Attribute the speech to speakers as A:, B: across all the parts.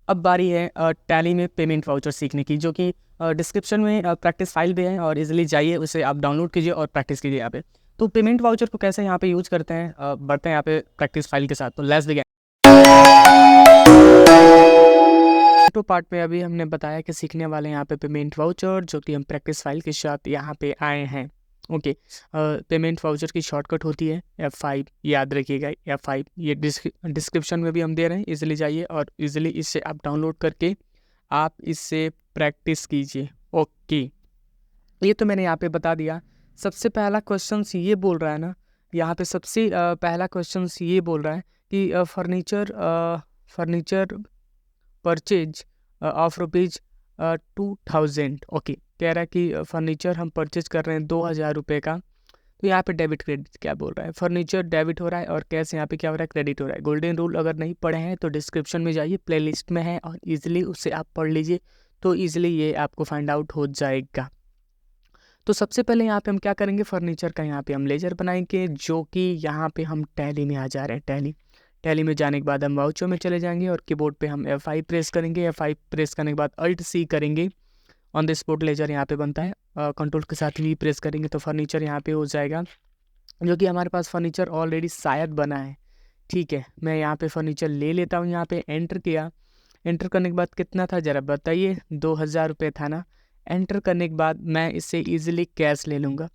A: अब बारी है टैली में पेमेंट वाउचर सीखने की, जो कि डिस्क्रिप्शन में प्रैक्टिस फाइल भी है और इजीली जाइए उसे आप डाउनलोड कीजिए और प्रैक्टिस कीजिए यहाँ पे। तो पेमेंट वाउचर को कैसे यहाँ पे यूज़ करते हैं, बढ़ते हैं यहाँ पे प्रैक्टिस फाइल के साथ। तो लेट्स बिगिन। तो पार्ट में अभी हमने बताया कि सीखने वाले यहाँ पे पेमेंट वाउचर, जो कि हम प्रैक्टिस फाइल के साथ यहाँ पे आए हैं। ओके, पेमेंट वाउचर की शॉर्टकट होती है F5, याद रखिएगा F5। ये डिस्क्रिप्शन में भी हम दे रहे हैं, इजीली जाइए और इजीली इससे आप डाउनलोड करके आप इससे प्रैक्टिस कीजिए। ओके, ये तो मैंने यहाँ पे बता दिया। सबसे पहला क्वेश्चन ये बोल रहा है ना, यहाँ पे सबसे पहला क्वेश्चन ये बोल रहा है कि furniture purchase of rupees 2000। Okay, कह रहा है कि फर्नीचर हम परचेज कर रहे हैं 2000 रुपये का। तो यहाँ पे डेबिट क्रेडिट क्या बोल रहा है, फर्नीचर डेबिट हो रहा है और कैश यहाँ पे क्या हो रहा है, क्रेडिट हो रहा है। गोल्डन रूल अगर नहीं पढ़े हैं तो डिस्क्रिप्शन में जाइए, प्लेलिस्ट में है और इजीली उससे आप पढ़ लीजिए, तो इजीली ये आपको फाइंड आउट हो जाएगा। तो सबसे पहले यहाँ पे हम क्या करेंगे, फर्नीचर का यहाँ पे हम लेजर बनाएंगे, जो कि यहाँ पे हम टैली में आ जा रहे हैं। टैली में जाने के बाद हम वाउचर में चले जाएंगे और कीबोर्ड पे हम F5 प्रेस करेंगे। F5 प्रेस करने के बाद Alt+C करेंगे। ऑन द स्पॉट लेजर यहाँ पे बनता है। कंट्रोल के साथ भी प्रेस करेंगे तो फर्नीचर यहाँ पे हो जाएगा, जो कि हमारे पास फर्नीचर ऑलरेडी शायद बना है। ठीक है, मैं यहाँ पे फर्नीचर ले लेता हूँ। यहाँ पे एंटर किया, एंटर करने के बाद कितना था ज़रा बताइए, 2000 रुपये था ना। एंटर करने के बाद मैं इससे ईजिली कैश ले लूँगा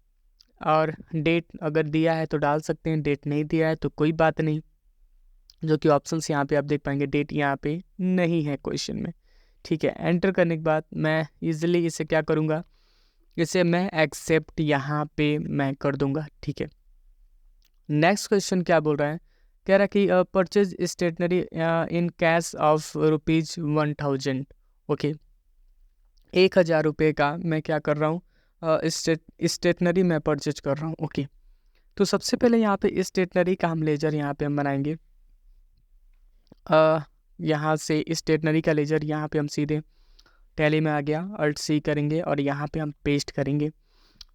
A: और डेट अगर दिया है तो डाल सकते हैं, डेट नहीं दिया है तो कोई बात नहीं, जो कि ऑप्शंस यहाँ पे आप देख पाएंगे, डेट यहाँ पे नहीं है क्वेश्चन में। ठीक है, एंटर करने के बाद मैं इजीली इसे क्या करूँगा, इसे मैं एक्सेप्ट यहाँ पे मैं कर दूँगा। ठीक है, नेक्स्ट क्वेश्चन क्या बोल रहा है, कह रहा है कि purchase stationery in cash of rupees 1000। Okay, 1000 रुपये का मैं क्या कर रहा हूँ, स्टेशनरी मैं परचेज कर रहा हूँ। ओके, तो सबसे पहले यहाँ पे स्टेशनरी का हम लेजर यहाँ पे हम बनाएंगे। यहाँ से स्टेशनरी का लेजर यहाँ पे हम सीधे टैली में आ गया, Alt+C करेंगे और यहाँ पे हम पेस्ट करेंगे।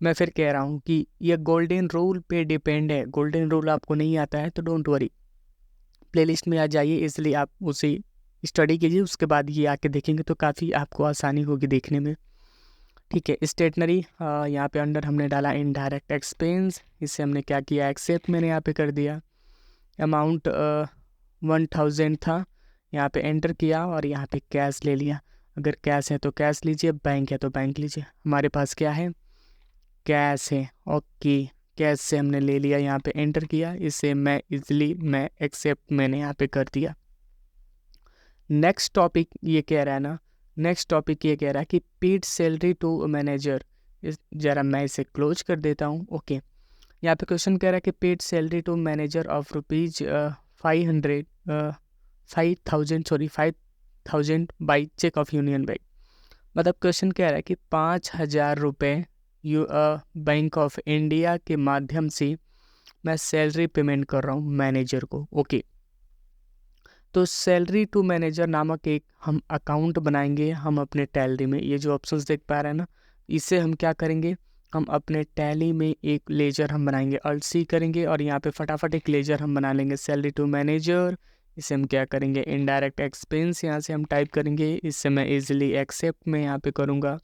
A: मैं फिर कह रहा हूँ कि ये गोल्डन रूल पे डिपेंड है। गोल्डन रूल आपको नहीं आता है तो डोंट वरी, प्लेलिस्ट में आ जाइए, इसलिए आप उसे स्टडी कीजिए, उसके बाद ये आके देखेंगे तो काफ़ी आपको आसानी होगी देखने में। ठीक है, स्टेशनरी यहाँ पे अंडर हमने डाला इनडायरेक्ट एक्सपेंस, इससे हमने क्या किया, एक्सेप्ट मैंने यहाँ पे कर दिया। अमाउंट 1000 था, यहाँ पे एंटर किया और यहाँ पे कैश ले लिया। अगर कैश है तो कैश लीजिए, बैंक है तो बैंक लीजिए। हमारे पास क्या है, कैश है। ओके, कैश से हमने ले लिया, यहाँ पे एंटर किया, इसे मैं इजीली मैं एक्सेप्ट मैंने यहाँ पे कर दिया। नेक्स्ट टॉपिक ये कह रहा है ना, नेक्स्ट टॉपिक ये कह रहा है कि पेड सैलरी टू मैनेजर। ज़रा मैं इसे क्लोज कर देता हूँ। ओके, यहाँ पे क्वेश्चन कह रहा है कि paid salary to manager of rupees 5000 by cheque of union bank. मतलब क्वेश्चन कह रहा है कि 5000 रुपये बैंक ऑफ इंडिया के माध्यम से मैं सैलरी पेमेंट कर रहा हूँ मैनेजर को। ओके, तो सैलरी टू मैनेजर नामक एक हम अकाउंट बनाएंगे हम अपने टैली में। ये जो ऑप्शंस देख पा रहे हैं ना, इसे हम क्या करेंगे, हम अपने टैली में एक लेजर हम बनाएंगे, Alt+C करेंगे और यहाँ पे फटाफट एक लेजर हम बना लेंगे, सैलरी टू मैनेजर। इसे हम क्या करेंगे, इनडायरेक्ट एक्सपेंस यहाँ से हम टाइप करेंगे, इससे मैं इजीली एक्सेप्ट में यहाँ पे करूँगा।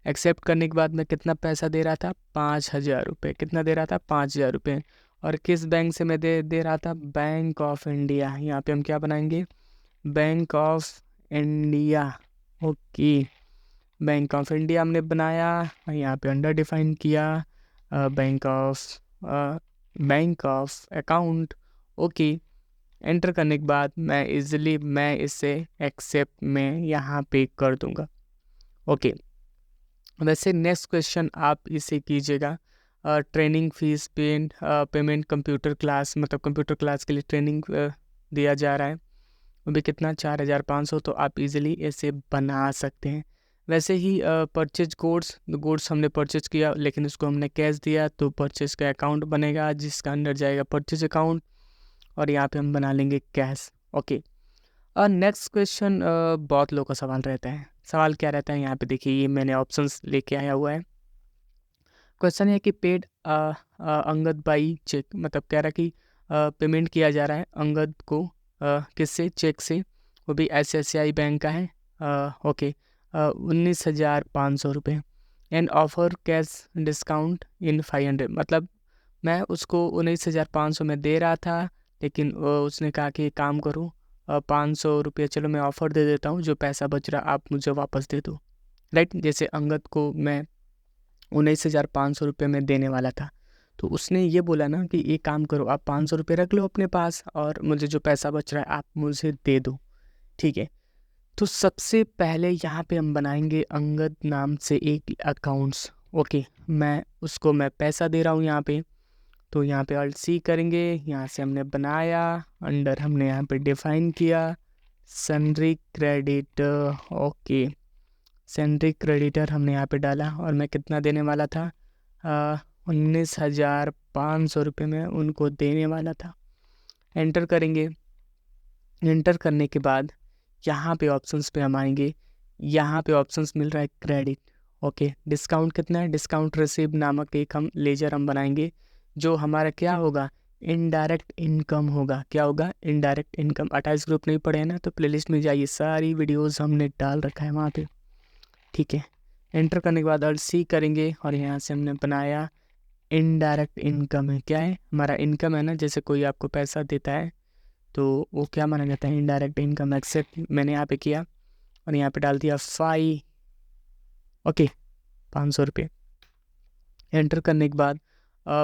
A: एक्सेप्ट करने के बाद मैं कितना पैसा दे रहा था, 5000 रुपये। कितना दे रहा था, 5000 रुपये। और किस बैंक से मैं दे रहा था, बैंक ऑफ इंडिया। यहाँ पे हम क्या बनाएंगे, bank of India. Okay, bank of India हमने बनाया, यहाँ पे अंडर डिफाइन किया bank of account. Okay, enter करने के बाद मैं इजीली मैं इसे एक्सेप्ट में यहाँ पे कर दूँगा। ओके, वैसे नेक्स्ट क्वेश्चन आप इसे कीजिएगा, training fees payment computer class, मतलब कंप्यूटर क्लास के लिए ट्रेनिंग दिया जा रहा है, वो भी कितना, 4500। तो आप इजीली ऐसे बना सकते हैं। वैसे ही परचेज गुड्स हमने परचेज किया लेकिन उसको हमने कैश दिया, तो परचेज का अकाउंट बनेगा जिसका अंदर जाएगा परचेज अकाउंट और यहाँ पे हम बना लेंगे कैश। ओके, और नेक्स्ट क्वेश्चन बहुत लोगों का सवाल रहता है। सवाल क्या रहता है, यहाँ पे देखिए, ये मैंने ऑप्शंस लेके आया हुआ है। क्वेश्चन है कि पेड अंगद बाई चेक, मतलब कह रहा है कि पेमेंट किया जा रहा है अंगद को किससे, चेक से। वो भी ICICI बैंक का है। ओके, 19,500 रुपये। And offer cash discount in 500, मतलब मैं उसको 19,500 में दे रहा था, लेकिन उसने कहा कि काम करो 500 रुपये चलो मैं ऑफ़र दे देता हूँ, जो पैसा बच रहा आप मुझे वापस दे दो, राइट। जैसे अंगद को मैं 19,500 रुपये में देने वाला था, तो उसने ये बोला ना कि एक काम करो, आप 500 रुपये रख लो अपने पास और मुझे जो पैसा बच रहा है आप मुझे दे दो, ठीक है। तो सबसे पहले यहाँ पे हम बनाएंगे अंगद नाम से एक अकाउंट्स। ओके, मैं पैसा दे रहा हूँ यहाँ पे, तो यहाँ पे ऑल्ट सी करेंगे, यहाँ से हमने बनाया, अंडर हमने यहाँ पे डिफाइन किया sundry creditor. Okay, sundry creditor हमने यहाँ पे डाला और मैं कितना देने वाला था, 19,500 रुपये में उनको देने वाला था। एंटर करेंगे। एंटर करने के बाद यहाँ पे ऑप्शंस पे हम आएंगे, यहाँ पे ऑप्शंस मिल रहा है क्रेडिट। ओके, डिस्काउंट कितना है, डिस्काउंट रिसीव नामक एक हम लेजर हम बनाएंगे, जो हमारा क्या होगा, इनडायरेक्ट इनकम होगा। क्या होगा, इनडायरेक्ट इनकम। 28 ग्रुप नहीं पढ़े हैं ना, तो प्लेलिस्ट में जाइए, सारी वीडियोस हमने डाल रखा है वहाँ पे, ठीक है। एंटर करने के बाद ऑल्ट सी करेंगे और यहाँ से हमने बनाया इनडायरेक्ट इनकम है। क्या है, हमारा इनकम है ना, जैसे कोई आपको पैसा देता है तो वो क्या माना जाता है, इनडायरेक्ट इनकम। एक्सेप्ट मैंने यहाँ पे किया और यहाँ पे डाल दिया 5, ओके, 500 रुपये। एंटर करने के बाद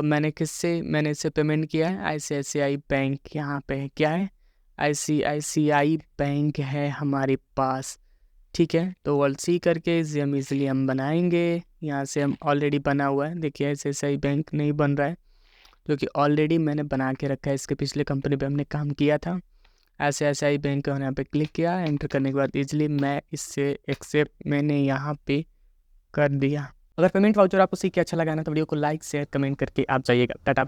A: मैंने इससे पेमेंट किया है, ICICI बैंक। यहाँ पे क्या है, ICICI बैंक है हमारे पास, ठीक है। तो ऑल्ट सी करके इजीली हम बनाएंगे। यहाँ से हम ऑलरेडी बना हुआ है, देखिए ICICI बैंक नहीं बन रहा है, क्योंकि ऑलरेडी मैंने बना के रखा है, इसके पिछले कंपनी पे हमने काम किया था। ICICI बैंक और यहाँ पे क्लिक किया। एंटर करने के बाद इजीली मैं इससे एक्सेप्ट मैंने यहाँ पे कर दिया। अगर पेमेंट वाउचर आपको सीख के अच्छा लगा ना, तो वीडियो को लाइक शेयर कमेंट करके आप जाइएगा। टाटा।